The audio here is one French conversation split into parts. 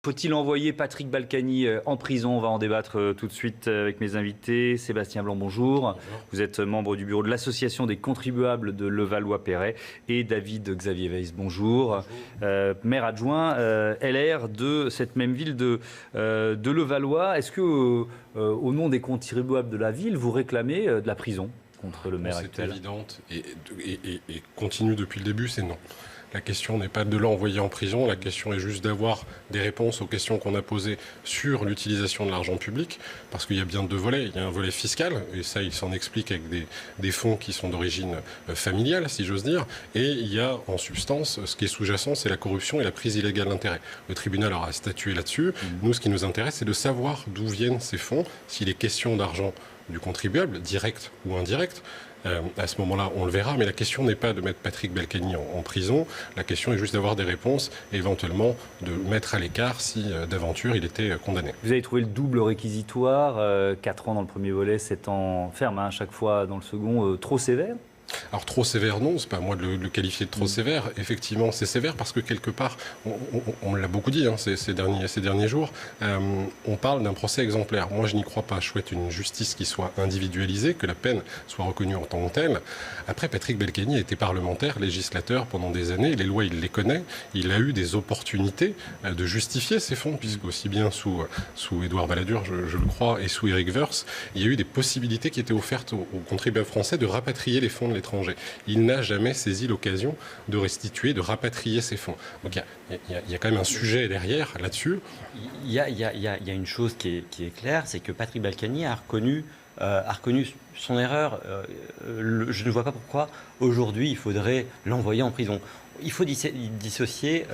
Faut-il envoyer Patrick Balkany en prison? On va en débattre tout de suite avec mes invités. Sébastien Blanc, bonjour. Bonjour. Vous êtes membre du bureau de l'Association des contribuables de Levallois-Perret. Et David Xavier Weiss, bonjour. Maire adjoint LR de cette même ville de Levallois. Est-ce que, au nom des contribuables de la ville, vous réclamez de la prison contre le maire actuel? C'est évident et continue depuis le début, c'est non. La question n'est pas de l'envoyer en prison, la question est juste d'avoir des réponses aux questions qu'on a posées sur l'utilisation de l'argent public, parce qu'il y a bien deux volets. Il y a un volet fiscal, et ça il s'en explique avec des fonds qui sont d'origine familiale, si j'ose dire, et il y a en substance, ce qui est sous-jacent, c'est la corruption et la prise illégale d'intérêt. Le tribunal aura statué là-dessus. Nous, ce qui nous intéresse, c'est de savoir d'où viennent ces fonds, s'il est question d'argent du contribuable, direct ou indirect. À ce moment-là, on le verra, mais la question n'est pas de mettre Patrick Balkany en prison, la question est juste d'avoir des réponses et éventuellement de mettre à l'écart si d'aventure il était condamné. Vous avez trouvé le double réquisitoire, 4 ans dans le premier volet, 7 ans ferme à chaque fois dans le second, trop sévère? Alors trop sévère, non, c'est pas à moi de le qualifier de trop sévère. Effectivement, c'est sévère parce que quelque part, on l'a beaucoup dit ces derniers jours, on parle d'un procès exemplaire. Moi, je n'y crois pas. Je souhaite une justice qui soit individualisée, que la peine soit reconnue en tant que telle. Après, Patrick Balkany a été parlementaire, législateur pendant des années. Les lois, il les connaît. Il a eu des opportunités de justifier ces fonds, puisque aussi bien sous Édouard Balladur, je le crois, et sous Éric Woerth, il y a eu des possibilités qui étaient offertes aux contribuables français de rapatrier les fonds de l'étranger. Il n'a jamais saisi l'occasion de restituer, de rapatrier ces fonds. Donc il y a quand même un sujet derrière, là-dessus. Il y a une chose qui est claire, c'est que Patrick Balkany a reconnu son erreur. Je ne vois pas pourquoi aujourd'hui il faudrait l'envoyer en prison. Il faut dissocier...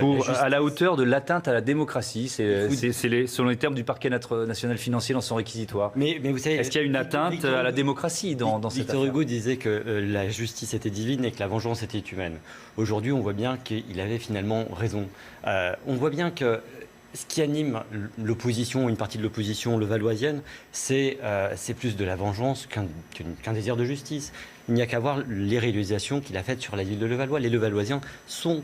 à la hauteur de l'atteinte à la démocratie, selon les termes du parquet national financier dans son réquisitoire. Mais vous savez, est-ce qu'il y a une atteinte à la démocratie dans cette affaire? Victor Hugo disait que la justice était divine et que la vengeance était humaine. Aujourd'hui, on voit bien qu'il avait finalement raison. On voit bien que ce qui anime l'opposition, une partie de l'opposition levalloisienne, c'est plus de la vengeance qu'un désir de justice. Il n'y a qu'à voir les réalisations qu'il a faites sur la ville de Levallois. Les Levalloisiens font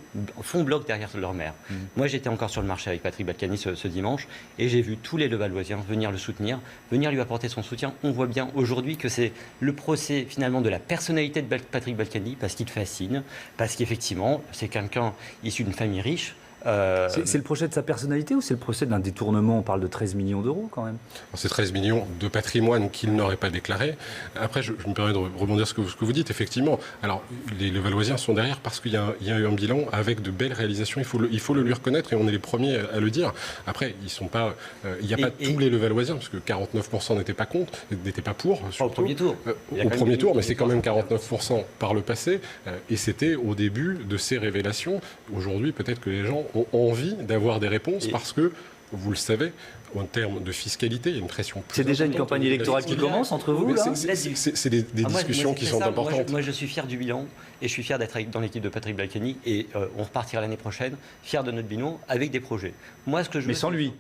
bloc derrière leur maire. Moi, j'étais encore sur le marché avec Patrick Balkany ce dimanche et j'ai vu tous les Levalloisiens venir le soutenir, venir lui apporter son soutien. On voit bien aujourd'hui que c'est le procès finalement de la personnalité de Patrick Balkany parce qu'il fascine, parce qu'effectivement, c'est quelqu'un issu d'une famille riche. C'est le procès de sa personnalité ou c'est le procès d'un détournement? On parle de 13 millions d'euros quand même. C'est 13 millions de patrimoine qu'il n'aurait pas déclaré. Après, je me permets de rebondir sur ce que vous dites. Effectivement, alors les Levalloisiens sont derrière parce qu'il y a eu un bilan avec de belles réalisations. Il faut le lui reconnaître et on est les premiers à le dire. Après, ils sont pas, il n'y a pas tous les Levalloisiens parce que 49% n'étaient pas contre, n'étaient pas pour. Au premier tour. Au premier tour, mais c'est quand même 49% par le passé. Et c'était au début de ces révélations. Aujourd'hui, peut-être que les gens ont envie d'avoir des réponses parce que, vous le savez, en termes de fiscalité, il y a une pression plus. C'est déjà une campagne électorale qui commence entre vous, là? C'est des discussions qui sont importantes. Moi, je suis fier du bilan et je suis fier d'être dans l'équipe de Patrick Balkany et on repartira l'année prochaine, fier de notre bilan, avec des projets. Moi, ce que je Mais sans lui?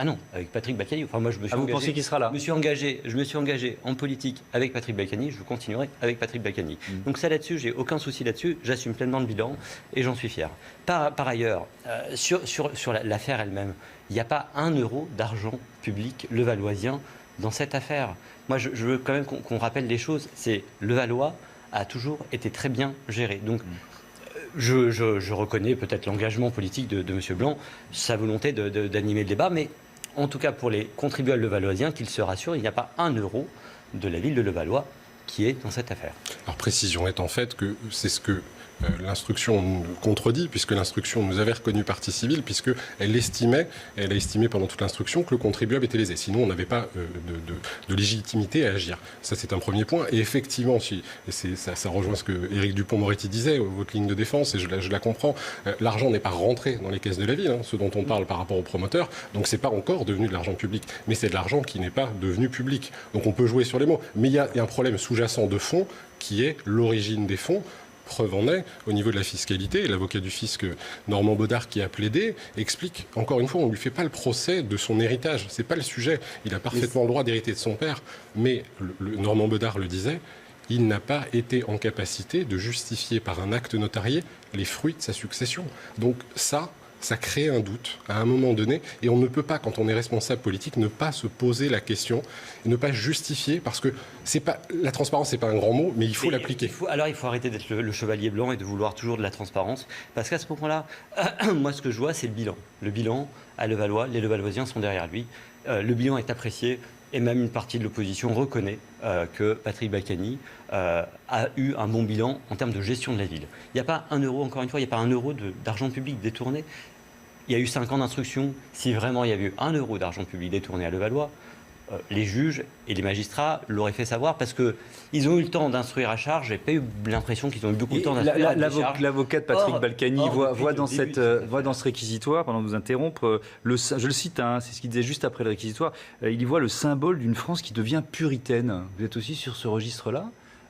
Ah non, avec Patrick Balkany. Enfin, moi, je me suis engagé. Vous pensez qu'il sera là? Je me suis engagé en politique avec Patrick Balkany. Je continuerai avec Patrick Balkany. Donc ça, là-dessus, j'ai aucun souci là-dessus. J'assume pleinement le bilan et j'en suis fier. Par ailleurs, sur l'affaire elle-même, il n'y a pas 1 euro d'argent public levalloisien dans cette affaire. Moi, je veux quand même qu'on rappelle les choses. C'est Levallois a toujours été très bien géré. Donc je reconnais peut-être l'engagement politique de M. Blanc, sa volonté d'animer le débat, mais en tout cas pour les contribuables levalloisiens, qu'ils se rassurent, il n'y a pas 1 euro de la ville de Levallois qui est dans cette affaire. Alors précision est en fait que c'est ce que l'instruction nous contredit, puisque l'instruction nous avait reconnu partie civile, puisqu'elle a estimé pendant toute l'instruction que le contribuable était lésé. Sinon, on n'avait pas de légitimité à agir. Ça, c'est un premier point. Et effectivement, ça rejoint ce que Éric Dupond-Moretti disait, votre ligne de défense, et je la comprends, l'argent n'est pas rentré dans les caisses de la ville, ce dont on parle par rapport aux promoteurs, donc c'est pas encore devenu de l'argent public, mais c'est de l'argent qui n'est pas devenu public. Donc on peut jouer sur les mots, mais il y a un problème sous-jacent de fond qui est l'origine des fonds. Preuve en est, au niveau de la fiscalité, l'avocat du fisc Normand Baudard qui a plaidé explique, encore une fois, on ne lui fait pas le procès de son héritage, c'est pas le sujet, il a parfaitement le droit d'hériter de son père, mais Normand Baudard le disait, il n'a pas été en capacité de justifier par un acte notarié les fruits de sa succession. Donc ça, ça crée un doute à un moment donné, et on ne peut pas, quand on est responsable politique, ne pas se poser la question, et ne pas justifier, parce que la transparence, c'est pas un grand mot, mais il faut l'appliquer. Il faut arrêter d'être le chevalier blanc et de vouloir toujours de la transparence, parce qu'à ce moment-là, moi ce que je vois, c'est le bilan. Le bilan à Levallois, les Levalloisiens sont derrière lui. Le bilan est apprécié, et même une partie de l'opposition reconnaît que Patrick Balkany a eu un bon bilan en termes de gestion de la ville. Il n'y a pas un euro, encore une fois, il n'y a pas un euro d'argent public détourné. Il y a eu 5 ans d'instruction. Si vraiment il y avait eu 1 euro d'argent public détourné à Levallois, les juges et les magistrats l'auraient fait savoir, parce qu'ils ont eu le temps d'instruire à charge. J'ai pas eu l'impression qu'ils ont eu beaucoup de temps d'instruire à décharge. L'avocat de Patrick Balkany voit dans ce réquisitoire, pendant de vous interrompre, je le cite, c'est ce qu'il disait juste après le réquisitoire, il y voit le symbole d'une France qui devient puritaine. Vous êtes aussi sur ce registre-là ?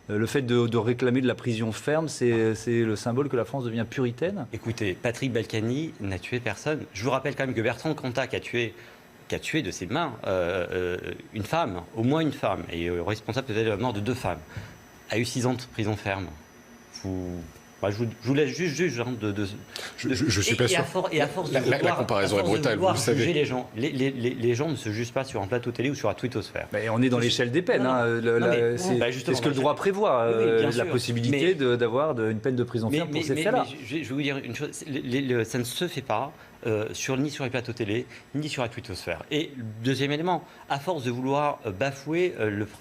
Le fait de réclamer de la prison ferme, c'est le symbole que la France devient puritaine ? Écoutez, Patrick Balkany n'a tué personne. Je vous rappelle quand même que Bertrand Cantat, qui a tué de ses mains une femme, au moins une femme, et responsable peut-être de la mort de 2 femmes, a eu 6 ans de prison ferme. Je vous laisse juste juger. Je suis pas sûr. Et à force de la comparaison est brutale, vous le savez. Les gens ne se jugent pas sur un plateau télé ou sur un twittosphère. On est dans l'échelle des peines. C'est ce que le droit prévoit, la possibilité d'avoir une peine de prison ferme pour ces faits-là. Je vais vous dire une chose, ça ne se fait pas ni sur les plateaux télé, ni sur la twittosphère. Et deuxième élément, à force de vouloir bafouer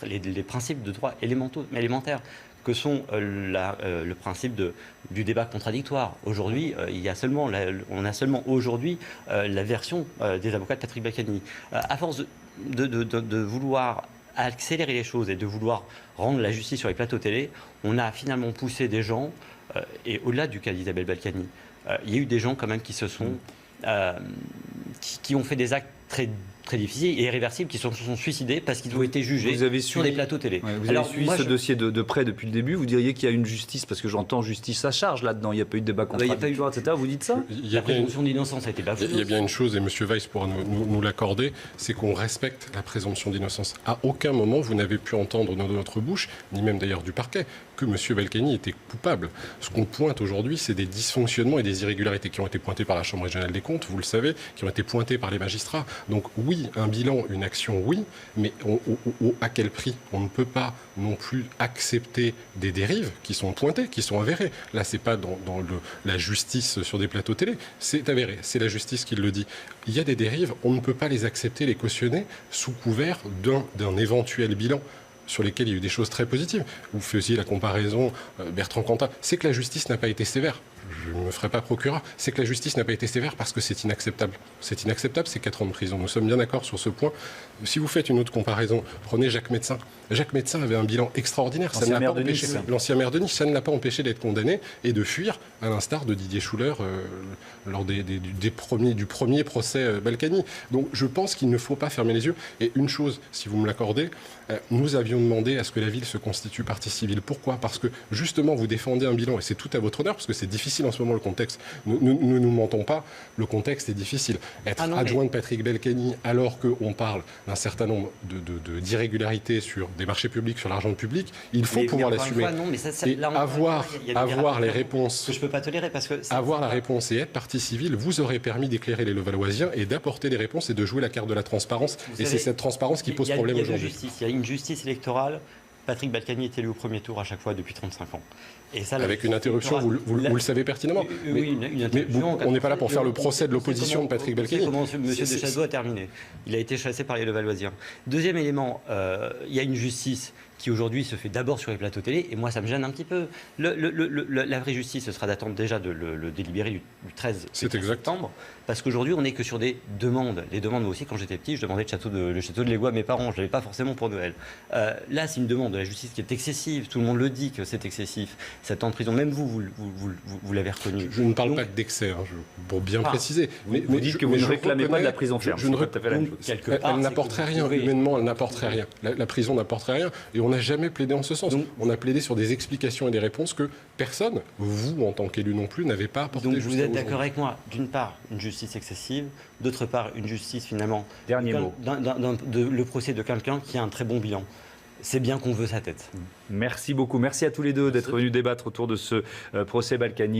les principes de droit élémentaires, que sont le principe du débat contradictoire. Aujourd'hui, on a seulement aujourd'hui la version des avocats de Patrick Balkany. À force de vouloir accélérer les choses et de vouloir rendre la justice sur les plateaux télé, on a finalement poussé des gens, et au-delà du cas d'Isabelle Balkany, il y a eu des gens quand même qui se sont... qui ont fait des actes très difficiles et irréversibles, qui se sont suicidés parce qu'ils ont été jugés sur des plateaux télé. Vous avez suivi ce dossier de près depuis le début. Vous diriez qu'il y a une justice, parce que j'entends justice à charge là-dedans. Il n'y a pas eu de débat contradictoire, etc. Vous dites ça ? La présomption d'innocence a été bafouée. Il y a bien une chose, et M. Weiss pourra nous l'accorder, c'est qu'on respecte la présomption d'innocence. À aucun moment, vous n'avez pu entendre dans notre bouche, ni même d'ailleurs du parquet, que M. Balkany était coupable. Ce qu'on pointe aujourd'hui, c'est des dysfonctionnements et des irrégularités qui ont été pointés par la Chambre régionale des comptes, vous le savez, qui ont été pointés par les magistrats. Donc oui, un bilan, une action, oui, mais à quel prix ? On ne peut pas non plus accepter des dérives qui sont pointées, qui sont avérées. Là, c'est pas dans la justice sur des plateaux télé, c'est avéré, c'est la justice qui le dit. Il y a des dérives, on ne peut pas les accepter, les cautionner, sous couvert d'un éventuel bilan sur lesquels il y a eu des choses très positives. Vous faisiez la comparaison Bertrand Cantat. C'est que la justice n'a pas été sévère. Je ne me ferai pas procureur. C'est que la justice n'a pas été sévère parce que c'est inacceptable. C'est inacceptable, ces 4 ans de prison. Nous sommes bien d'accord sur ce point. Si vous faites une autre comparaison, prenez Jacques Médecin. Jacques Médecin avait un bilan extraordinaire. L'ancien maire de Nice, ça ne l'a pas empêché d'être condamné et de fuir, à l'instar de Didier Schuller lors du premier procès Balkany. Donc je pense qu'il ne faut pas fermer les yeux. Et une chose, si vous me l'accordez, nous avions demandé à ce que la ville se constitue partie civile. Pourquoi ? Parce que justement, vous défendez un bilan, et c'est tout à votre honneur, parce que c'est difficile en ce moment le contexte. Nous ne nous mentons pas, le contexte est difficile. Être adjoint de Patrick Balkany, alors qu'on parle d'un certain nombre d'irrégularités sur des marchés publics, sur l'argent public, il faut pouvoir l'assumer. Et avoir les réponses... Que je ne peux pas tolérer, parce que... Avoir la réponse et être partie civile vous aurait permis d'éclairer les Levalloisiens et d'apporter les réponses et de jouer la carte de la transparence. Et c'est cette transparence qui pose problème aujourd'hui. Il y a une justice électorale. Patrick Balkany est élu au premier tour à chaque fois depuis 35 ans. Et ça, avec une interruption, vous le savez pertinemment. Oui, une interruption. Mais on n'est pas là pour faire le procès de l'opposition de Patrick Balkany. Comment M. Deschazos a terminé. Il a été chassé par les Levalloisiens. Deuxième élément, il y a une justice qui aujourd'hui se fait d'abord sur les plateaux télé, et moi ça me gêne un petit peu. La vraie justice, ce sera d'attendre déjà le délibéré du 13 septembre, parce qu'aujourd'hui on n'est que sur des demandes. Les demandes, moi aussi quand j'étais petit, je demandais le château de Légois à mes parents, je ne l'avais pas forcément pour Noël. Là c'est une demande de la justice qui est excessive, tout le monde le dit que c'est excessif. 7 ans de prison, même vous l'avez reconnu. Je ne parle pas d'excès, pour bien préciser. Vous dites que vous ne réclamez pas de la prison ferme. Elle n'apporterait rien, humainement elle n'apporterait rien. La prison n'apporterait rien, et on n'a jamais plaidé en ce sens. On a plaidé sur des explications et des réponses que personne, vous en tant qu'élu non plus, n'avez pas apporté. Donc vous êtes d'accord avec moi, d'une part, une justice excessive, d'autre part, une justice finalement... Dernier mot. Le procès de quelqu'un qui a un très bon bilan. C'est bien qu'on veut sa tête. Merci beaucoup. Merci à tous les deux d'être venus débattre autour de ce procès Balkany.